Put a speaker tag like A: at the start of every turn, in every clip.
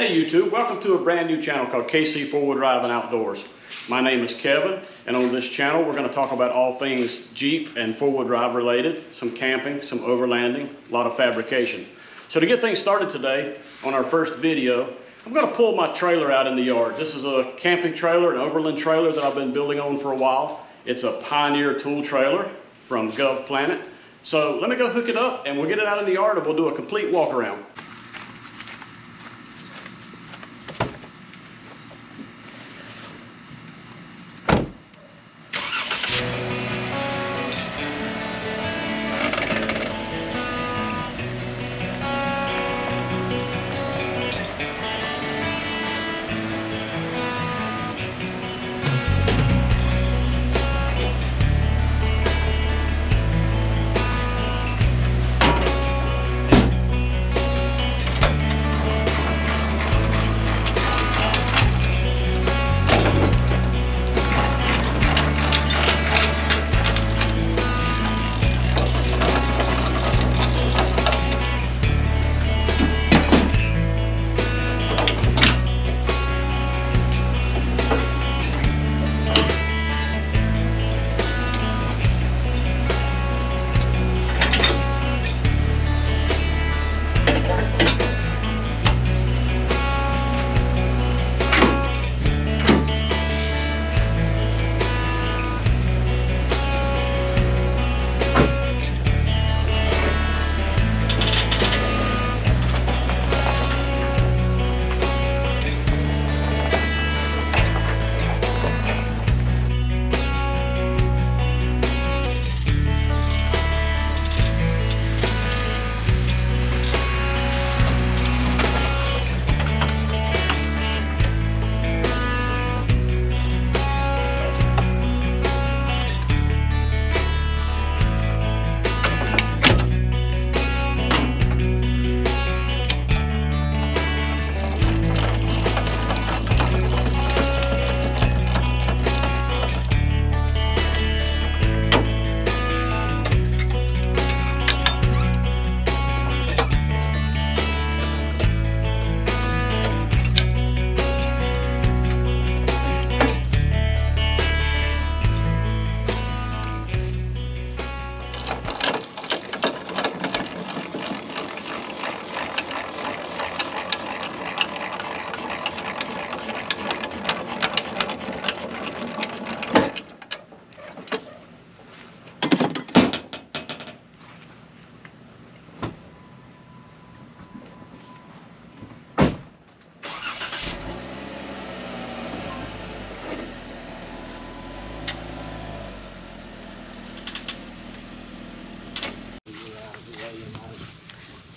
A: Hey YouTube, welcome to a brand new channel called KC Four-Wheel Drive and Outdoors. My name is Kevin, and on this channel we're going to talk about all things Jeep and four-wheel drive related, some camping, some overlanding, a lot of fabrication. So to get things started today, on our first video, I'm going to pull my trailer out in the yard. This is a camping trailer, an Overland trailer that I've been building on for a while. It's a Pioneer tool trailer from GovPlanet. So let me go hook it up and we'll get it out in the yard and we'll do a complete walk around.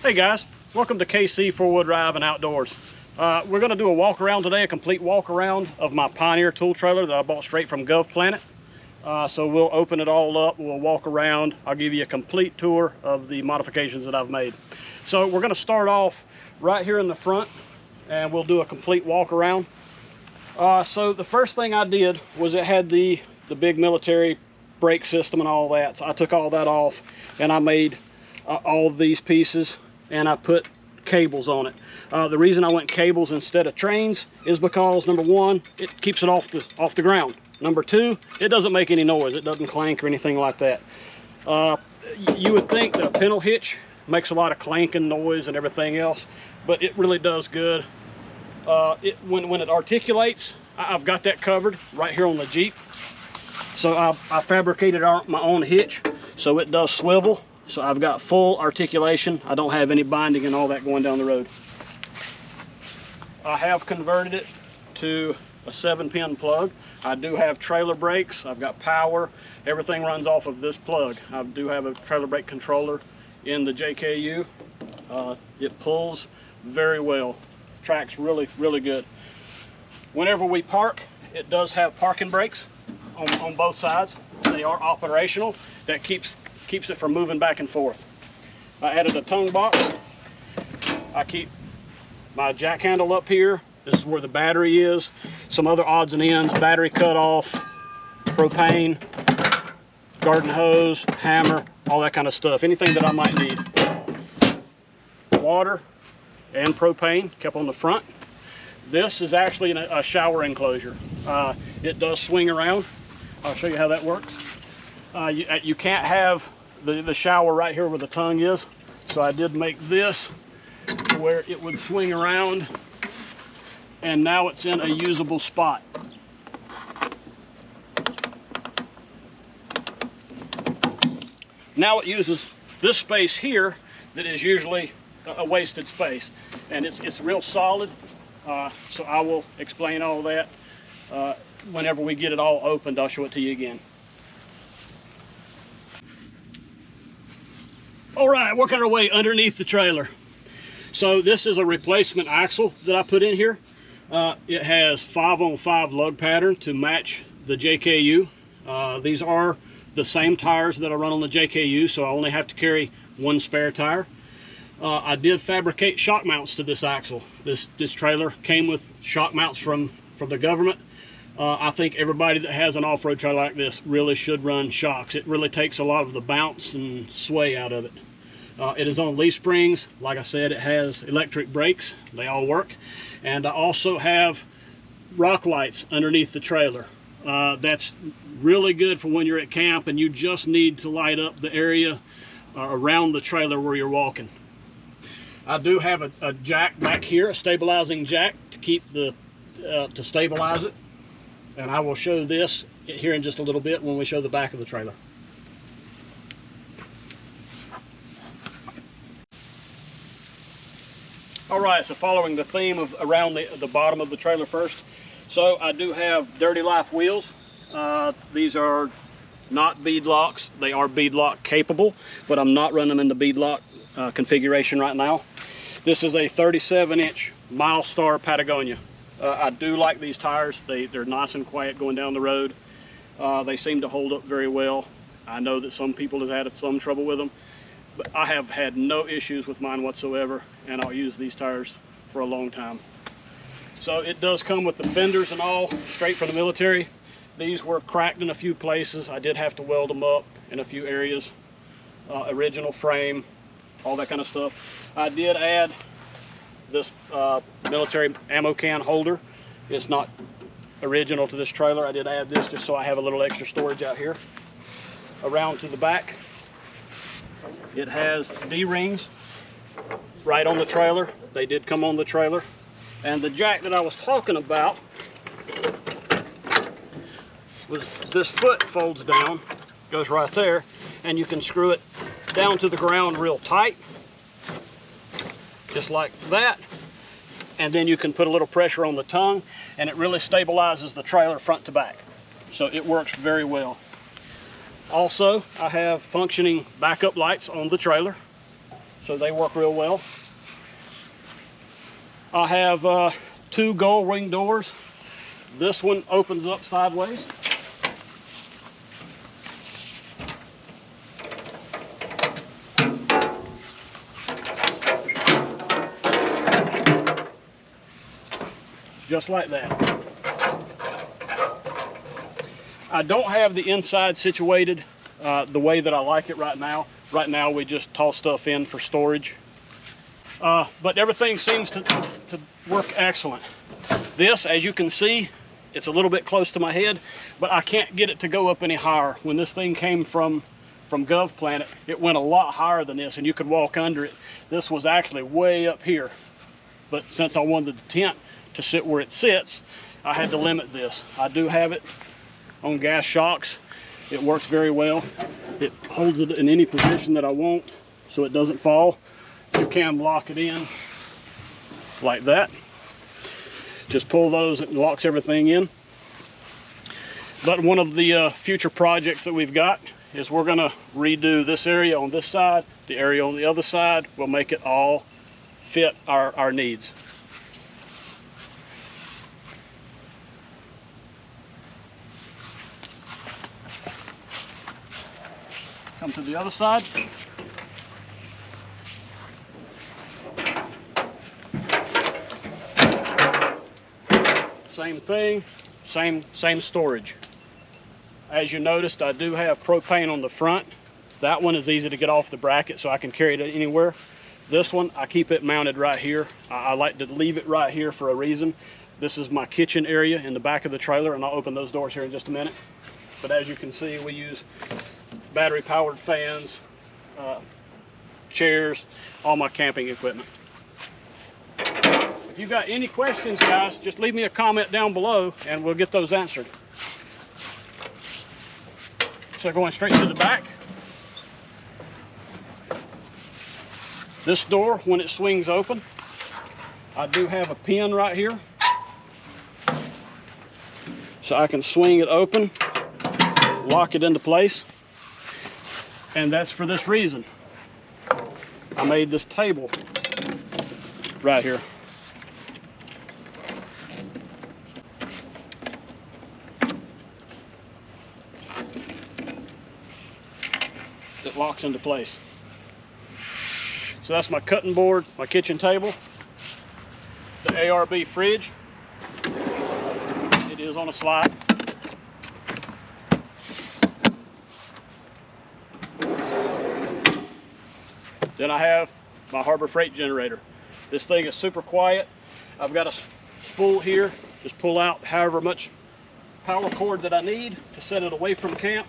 A: Hey guys, welcome to KC Four-Wheel Drive and Outdoors. We're going to do a walk around today, a complete walk around of my Pioneer tool trailer that I bought straight from GovPlanet. So we'll open it all up, we'll walk around, I'll give you a complete tour of the modifications that I've made. So we're going to start off right here in the front and we'll do a complete walk around. So the first thing I did was it had the big military brake system and all that. So I took all that off and I made all of these pieces and I put cables on it. The reason I went cables instead of trains is because number one, it keeps it off the ground. Number two, it doesn't make any noise. It doesn't clank or anything like that. You would think the pintle hitch makes a lot of clanking noise and everything else, but it really does good. When it articulates, I've got that covered right here on the Jeep. So I fabricated my own hitch so it does swivel. So I've got full articulation. I don't have any binding and all that going down the road. I have converted it to a 7-pin plug. I do have trailer brakes. I've got power. Everything runs off of this plug. I do have a trailer brake controller in the JKU. It pulls very well. Tracks really, really good. Whenever we park, it does have parking brakes on both sides. They are operational. That keeps it from moving back and forth. I added a tongue box. I keep my jack handle up here. This is where the battery is. Some other odds and ends, battery cutoff, propane, garden hose, hammer, all that kind of stuff. Anything that I might need. Water and propane kept on the front. This is actually a shower enclosure. It does swing around. I'll show you how that works. You can't have the shower right here where the tongue is, so I did make this to where it would swing around, and now it's in a usable spot. Now it uses this space here that is usually a wasted space, and it's real solid, so I will explain all that whenever we get it all opened. I'll show it to you again. All right, working our way underneath the trailer. So this is a replacement axle that I put in here. It has 5-on-5 lug pattern to match the JKU. These are the same tires that I run on the JKU, so I only have to carry one spare tire. I did fabricate shock mounts to this axle. This trailer came with shock mounts from the government. I think everybody that has an off-road trailer like this really should run shocks. It really takes a lot of the bounce and sway out of it. It is on leaf springs. Like I said, it has electric brakes. They all work. And I also have rock lights underneath the trailer. That's really good for when you're at camp and you just need to light up the area around the trailer where you're walking. I do have a jack back here, a stabilizing jack to keep to stabilize it. And I will show this here in just a little bit when we show the back of the trailer. All right, so following the theme of around the bottom of the trailer first. So I do have Dirty Life wheels. These are not beadlocks. They are beadlock capable, but I'm not running them in the beadlock configuration right now. This is a 37-inch Milestar Patagonia. I do like these tires. They're nice and quiet going down the road. They seem to hold up very well. I know that some people have had some trouble with them, but I have had no issues with mine whatsoever, and I'll use these tires for a long time. So it does come with the fenders and all, straight from the military. These were cracked in a few places. I did have to weld them up in a few areas. Original frame, all that kind of stuff. I did add this military ammo can holder. It's not original to this trailer. I did add this just so I have a little extra storage out here. Around to the back, it has D-rings right on the trailer. They did come on the trailer. And the jack that I was talking about was this foot folds down, goes right there, and you can screw it down to the ground real tight, just like that. And then you can put a little pressure on the tongue, and it really stabilizes the trailer front to back. So it works very well. Also, I have functioning backup lights on the trailer, so they work real well. I have 2 gull wing doors. This one opens up sideways. Just like that. I don't have the inside situated the way that I like it right now. Right now we just toss stuff in for storage. But everything seems to work excellent. This, as you can see, it's a little bit close to my head, but I can't get it to go up any higher. When this thing came from Gov Planet, it went a lot higher than this, and you could walk under it. This was actually way up here. But since I wanted the tent to sit where it sits, I had to limit this. I do have it on gas shocks. It works very well. It holds it in any position that I want so it doesn't fall. You can lock it in like that. Just pull those, it locks everything in. But one of the future projects that we've got is we're gonna redo this area on this side, the area on the other side. We'll make it all fit our needs. Come to the other side. Same thing, same storage. As you noticed, I do have propane on the front. That one is easy to get off the bracket, so I can carry it anywhere. This one, I keep it mounted right here. I like to leave it right here for a reason. This is my kitchen area in the back of the trailer, and I'll open those doors here in just a minute. But as you can see, we use battery powered fans, chairs, all my camping equipment. If you've got any questions, guys, just leave me a comment down below and we'll get those answered. So going straight to the back. This door, when it swings open, I do have a pin right here. So I can swing it open, lock it into place. And that's for this reason. I made this table right here. It locks into place. So that's my cutting board, my kitchen table, the ARB fridge. It is on a slide. Then I have my Harbor Freight generator. This thing is super quiet. I've got a spool here. Just pull out however much power cord that I need to set it away from camp.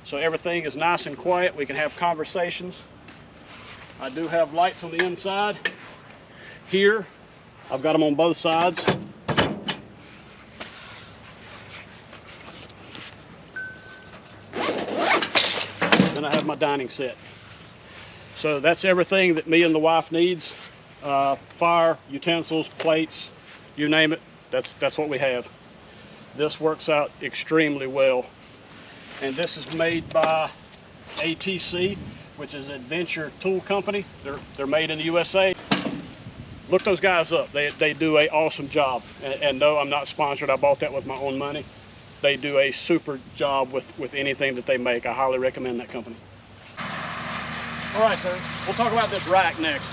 A: So everything is nice and quiet. We can have conversations. I do have lights on the inside. Here, I've got them on both sides. Then I have my dining set. So that's everything that me and the wife needs. Fire, utensils, plates, you name it, that's what we have. This works out extremely well. And this is made by ATC, which is Adventure Tool Company. They're made in the USA. Look those guys up. They do an awesome job. And no, I'm not sponsored. I bought that with my own money. They do a super job with anything that they make. I highly recommend that company. All right, so we'll talk about this rack next.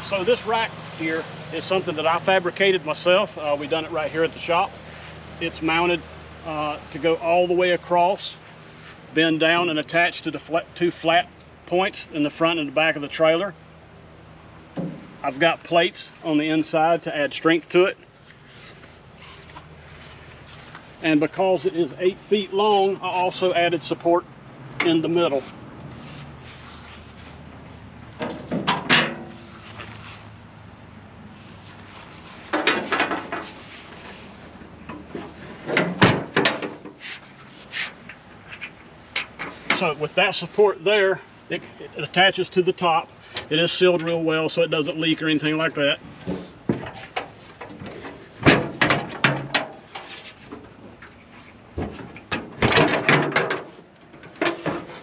A: So this rack here is something that I fabricated myself. We done it right here at the shop. It's mounted to go all the way across, bend down and attach to the two flat points in the front and the back of the trailer. I've got plates on the inside to add strength to it. And because it is 8 feet long, I also added support in the middle. So with that support there, it attaches to the top. It is sealed real well so it doesn't leak or anything like that.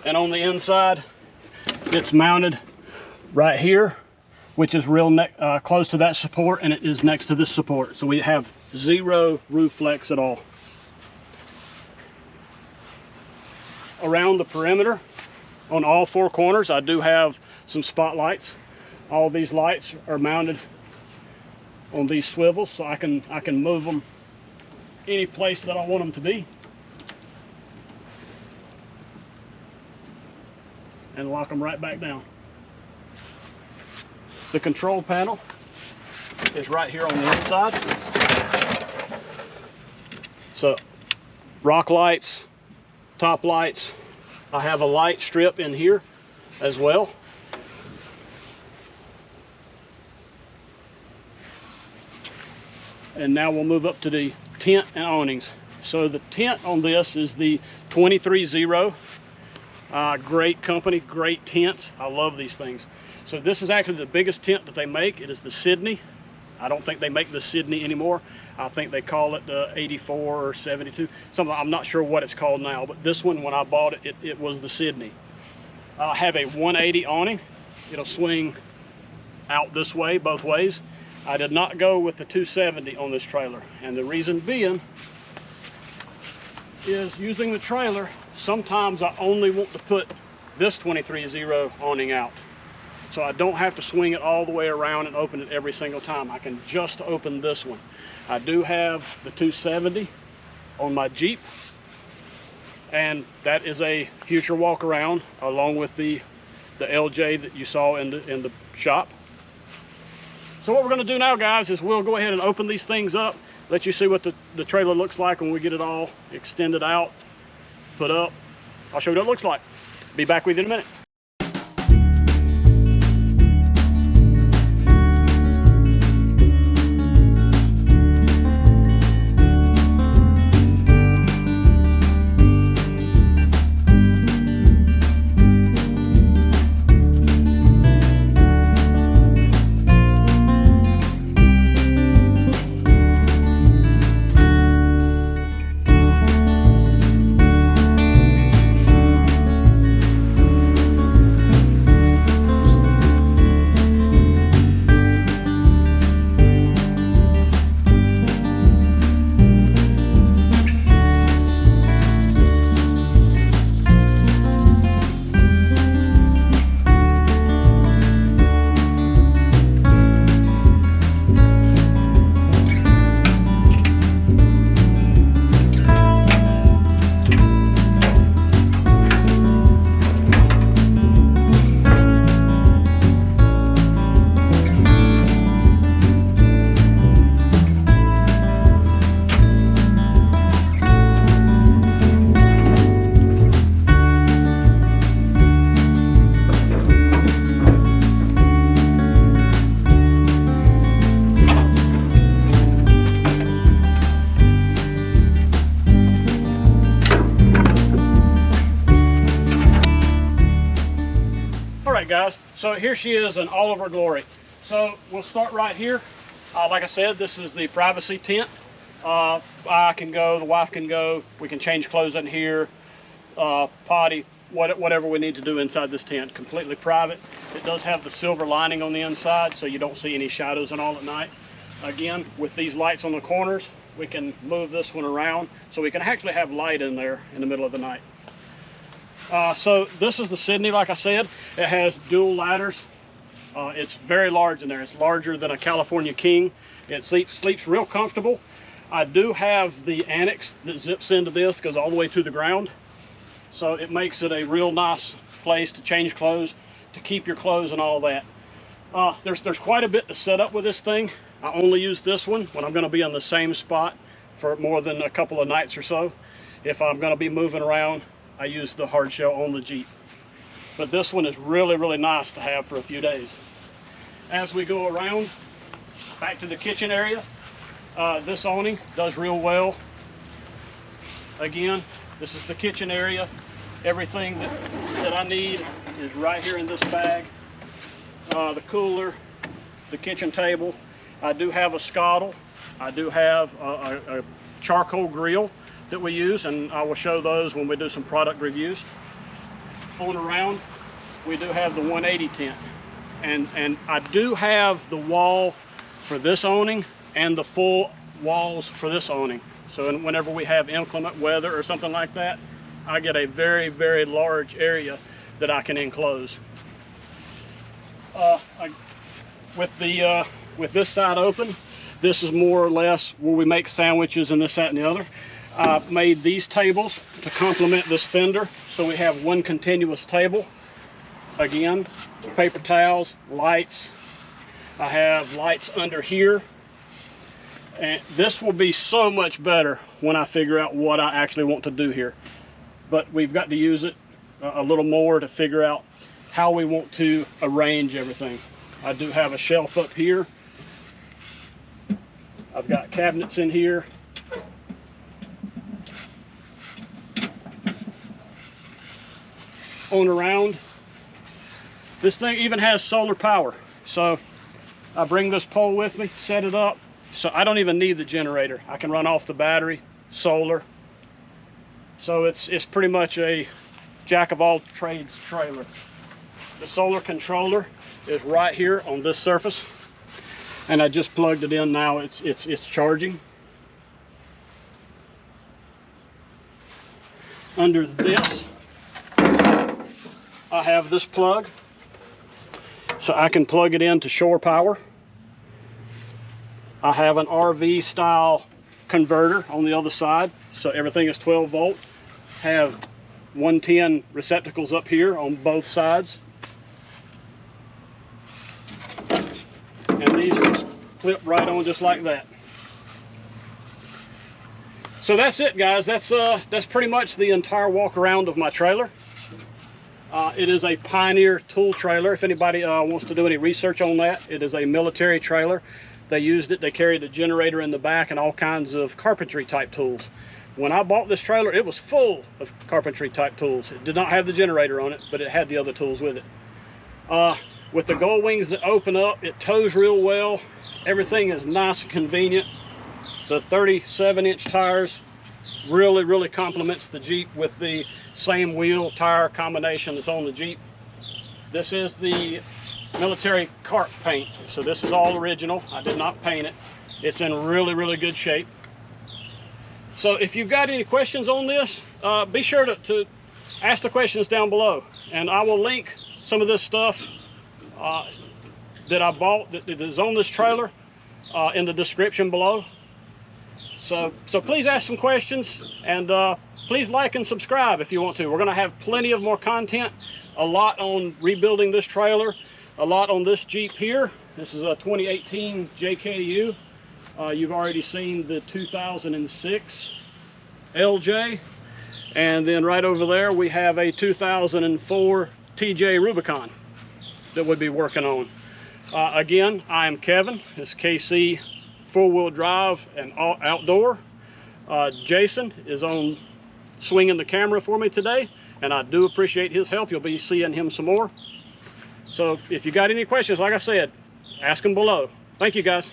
A: And on the inside, it's mounted right here, which is real close to that support, and it is next to this support. So we have zero roof flex at all. Around the perimeter, on all four corners, I do have some spotlights. All these lights are mounted on these swivels, so I can move them any place that I want them to be. And lock them right back down. The control panel is right here on the inside. So rock lights, top lights. I have a light strip in here as well. And now we'll move up to the tent and awnings. So the tent on this is the 23-0. Great company, great tents. I love these things. So this is actually the biggest tent that they make. It is the Sydney. I don't think they make the Sydney anymore. I think they call it the 84 or 72. Something, I'm not sure what it's called now, but this one, when I bought it, it was the Sydney. I have a 180 awning. It'll swing out this way, both ways. I did not go with the 270 on this trailer. And the reason being is using the trailer, sometimes I only want to put this 23-0 awning out. So I don't have to swing it all the way around and open it every single time. I can just open this one. I do have the 270 on my Jeep, and that is a future walk around along with the LJ that you saw in the shop. So what we're going to do now, guys, is we'll go ahead and open these things up, let you see what the trailer looks like when we get it all extended out, put up. I'll show you what it looks like. Be back with you in a minute. Guys, so here she is in all of her glory. So we'll start right here. Like I said, this is the privacy tent. I can go, the wife can go, we can change clothes in here, potty, whatever we need to do inside this tent. Completely private. It does have the silver lining on the inside, so you don't see any shadows and all at night. Again, with these lights on the corners, we can move this one around so we can actually have light in there in the middle of the night. So this is the Sydney, like I said. It has dual ladders. It's very large in there. It's larger than a California King. It sleeps real comfortable. I do have the annex that zips into this, goes all the way to the ground. So it makes it a real nice place to change clothes, to keep your clothes and all that. There's quite a bit to set up with this thing. I only use this one when I'm going to be on the same spot for more than a couple of nights or so. If I'm going to be moving around, I use the hard shell on the Jeep. But this one is really, really nice to have for a few days. As we go around, back to the kitchen area, this awning does real well. Again, this is the kitchen area. Everything that I need is right here in this bag. The cooler, the kitchen table. I do have a scuttle. I do have a charcoal grill that we use, and I will show those when we do some product reviews. On around, we do have the 180 tent, and I do have the wall for this awning and the full walls for this awning. So whenever we have inclement weather or something like that, I get a very, very large area that I can enclose. With this side open, this is more or less where we make sandwiches and this, that, and the other. I made these tables to complement this fender, so we have one continuous table. Again, paper towels, lights. I have lights under here, and this will be so much better when I figure out what I actually want to do here. But we've got to use it a little more to figure out how we want to arrange everything. I do have a shelf up here. I've got cabinets in here. On around, this thing even has solar power. So I bring this pole with me, set it up, so I don't even need the generator. I can run off the battery, solar. So it's pretty much a jack of all trades trailer. The solar controller is right here on this surface, and I just plugged it in now. It's charging. Under this, I have this plug, so I can plug it into shore power. I have an RV style converter on the other side, so everything is 12 volt. Have 110 receptacles up here on both sides, and these just clip right on just like that. So that's it, guys. That's pretty much the entire walk around of my trailer. It is a Pioneer tool trailer. If anybody wants to do any research on that, it is a military trailer. They used it. They carried a generator in the back and all kinds of carpentry type tools. When I bought this trailer, it was full of carpentry type tools. It did not have the generator on it, but it had the other tools with it. With the gull wings that open up, it tows real well. Everything is nice and convenient. The 37-inch tires really complements the Jeep with the same wheel tire combination that's on the Jeep. This is the military carp paint, so this is all original. I did not paint it. It's in really good shape. So if you've got any questions on this, be sure to ask the questions down below, and I will link some of this stuff that I bought that is on this trailer in the description below. So please ask some questions, and please like and subscribe if you want to. We're going to have plenty of more content, a lot on rebuilding this trailer, a lot on this Jeep here. This is a 2018 JKU. You've already seen the 2006 LJ, and then right over there we have a 2004 TJ Rubicon that we'll be working on. Again, I am Kevin. It's KC Four-Wheel Drive and Outdoor. Jason is on swinging the camera for me today, and I do appreciate his help. You'll be seeing him some more. So if you got any questions, like I said, ask them below. Thank you, guys.